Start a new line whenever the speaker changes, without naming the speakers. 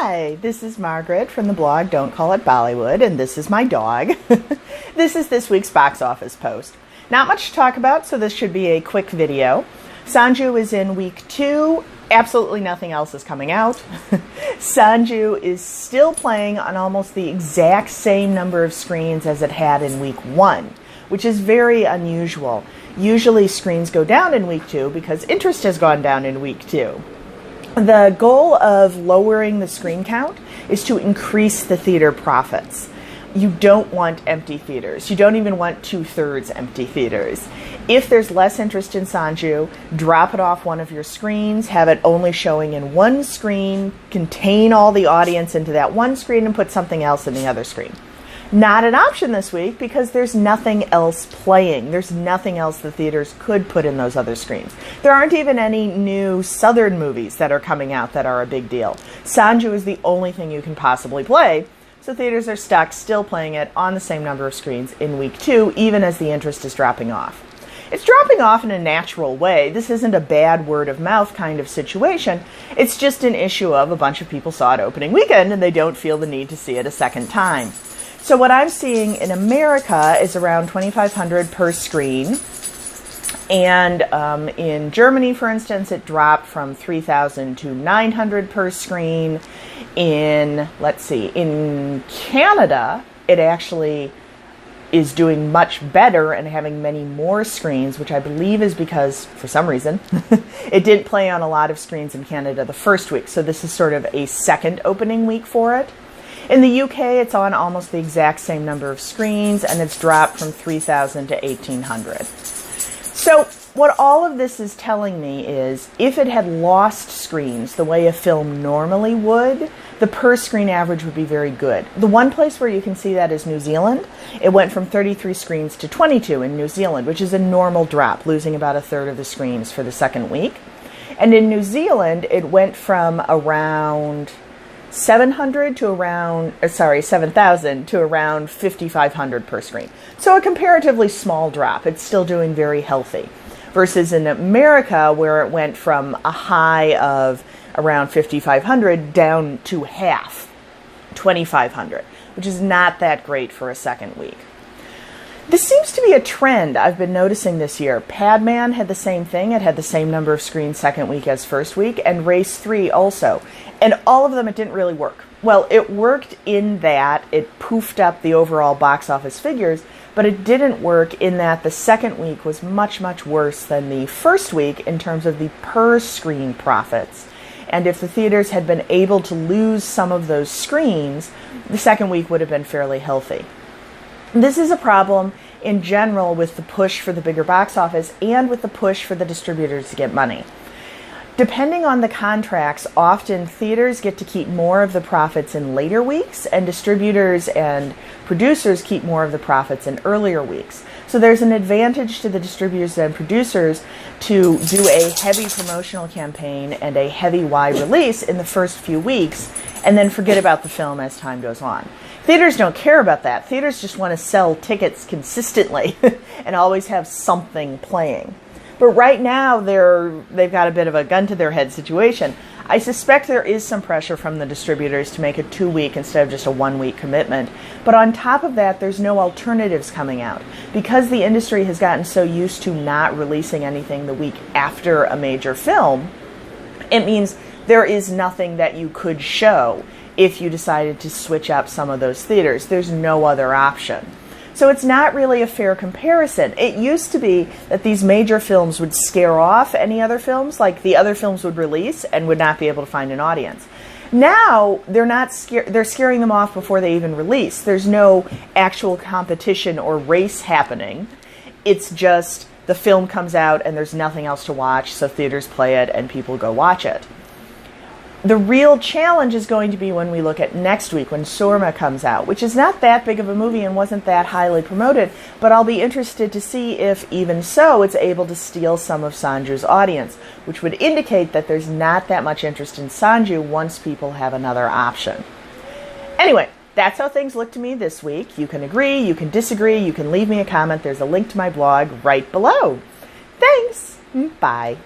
Hi, this is Margaret from the blog Don't Call It Bollywood, and this is my dog. This is this week's box office post. Not much to talk about, so this should be a quick video. Sanju is in week 2. Absolutely nothing else is coming out. Sanju is still playing on almost the exact same number of screens as it had in week 1, which is very unusual. Usually screens go down in week 2 because interest has gone down in week 2. The goal of lowering the screen count is to increase the theater profits. You don't want empty theaters. You don't even want 2/3 empty theaters. If there's less interest in Sanju, drop it off one of your screens, have it only showing in one screen, contain all the audience into that one screen, and put something else in the other screen. Not an option this week because there's nothing else playing. There's nothing else the theaters could put in those other screens. There aren't even any new Southern movies that are coming out that are a big deal. Sanju is the only thing you can possibly play, so theaters are stuck still playing it on the same number of screens in week 2, even as the interest is dropping off. It's dropping off in a natural way. This isn't a bad word of mouth kind of situation. It's just an issue of a bunch of people saw it opening weekend and they don't feel the need to see it a second time. So what I'm seeing in America is around $2,500 per screen. And in Germany, for instance, it dropped from $3,000 to $900 per screen. In Canada, it actually is doing much better and having many more screens, which I believe is because, for some reason, it didn't play on a lot of screens in Canada the first week. So this is sort of a second opening week for it. In the UK, it's on almost the exact same number of screens, and it's dropped from 3,000 to 1,800. So what all of this is telling me is if it had lost screens the way a film normally would, the per-screen average would be very good. The one place where you can see that is New Zealand. It went from 33 screens to 22 in New Zealand, which is a normal drop, losing about a third of the screens for the second week. And in New Zealand, it went from around 7,000 to around 5,500 per screen. So a comparatively small drop. It's still doing very healthy. Versus in America, where it went from a high of around 5,500 down to half, 2,500, which is not that great for a second week. This seems to be a trend I've been noticing this year. Padman had the same thing. It had the same number of screens second week as first week, and Race 3 also. And all of them, it didn't really work. Well, it worked in that it poofed up the overall box office figures, but it didn't work in that the second week was much, much worse than the first week in terms of the per-screen profits. And if the theaters had been able to lose some of those screens, the second week would have been fairly healthy. This is a problem in general with the push for the bigger box office and with the push for the distributors to get money. Depending on the contracts, often theaters get to keep more of the profits in later weeks, and distributors and producers keep more of the profits in earlier weeks. So there's an advantage to the distributors and producers to do a heavy promotional campaign and a heavy wide release in the first few weeks, and then forget about the film as time goes on. Theaters don't care about that. Theaters just want to sell tickets consistently and always have something playing. But right now, they've got a bit of a gun to their head situation. I suspect there is some pressure from the distributors to make a 2-week instead of just a 1-week commitment. But on top of that, there's no alternatives coming out. Because the industry has gotten so used to not releasing anything the week after a major film, it means there is nothing that you could show if you decided to switch up some of those theaters. There's no other option. So it's not really a fair comparison. It used to be that these major films would scare off any other films, like the other films would release and would not be able to find an audience. Now, they're scaring them off before they even release. There's no actual competition or race happening. It's just the film comes out and there's nothing else to watch, so theaters play it and people go watch it. The real challenge is going to be when we look at next week when Surma comes out, which is not that big of a movie and wasn't that highly promoted, but I'll be interested to see if, even so, it's able to steal some of Sanju's audience, which would indicate that there's not that much interest in Sanju once people have another option. Anyway, that's how things look to me this week. You can agree, you can disagree, you can leave me a comment. There's a link to my blog right below. Thanks. Bye.